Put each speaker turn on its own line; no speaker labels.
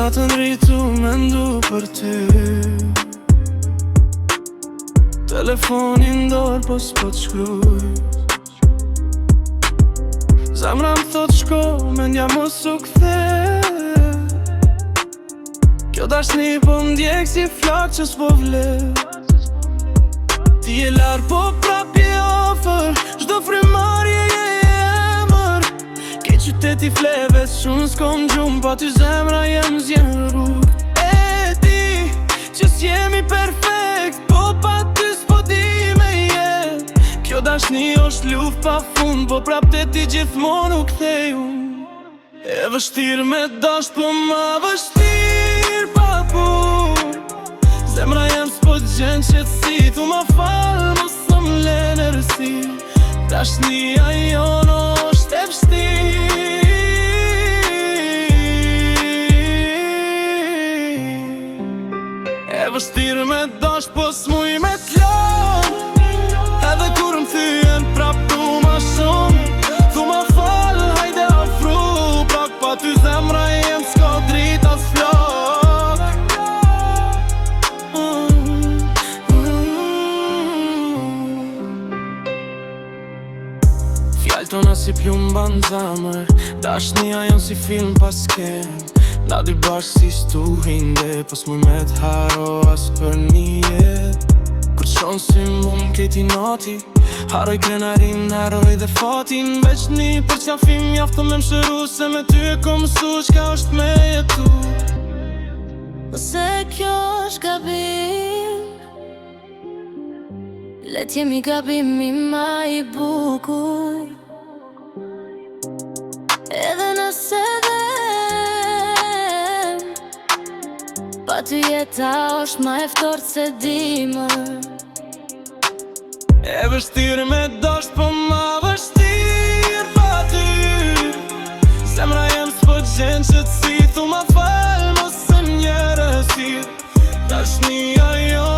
natën rritu me ndu për ty. Telefonin dorë po s'po t'shkruj. Zemra m'thot shko, mendja mos u kthe. Kjo dashni po m'djek si flak që s'po vle. Ti e lar po prap je ofër, çdo frymarrje je emër. Ke qyteti fleve shumë s'kom gjumë, pa ty zemra jem zjen rrug. E di që s'jemi perfekt, po pa ty s'po di me jet. Kjo dashni osht luft pa fund, po prap te ti gjithmonë u kthej unë. E vështirë me dasht, po ma vështirë pa punë. Zemra jem s'po gjen qetësi, tu ma fal mos së m'len e rësi. Dashnia jon osht e vështirë. E vështirë me dasht, po s'muj me t'lon. Edhe kur m'thyen prap du ma shumë. Tu ma fal, hajde afru, pak pa ty zemra jem s'ka drit as flok. Fjallë tona si plumban zamër, dashnia jon si film pas kem. Na dy bashkë si stu hinde, po s'muj me t'haro as për një jet. Kur qonë si mund këti noti, haroj krenarin, haroj dhe fatin. Veç një për qafim jafto me mshëru, se me ty e kom mësu qka është me jetu.
Ose kjo është gabim, let jemi gabimi ma i bukur. Edhe nëse dhem, pa ty jeta është ma e ftort se dimër.
E vështirë me dasht, po ma vështirë pa ty. Zemra jem s'po gjen qetësi, tu ma fal mos se m'njërësi. Dashnia jon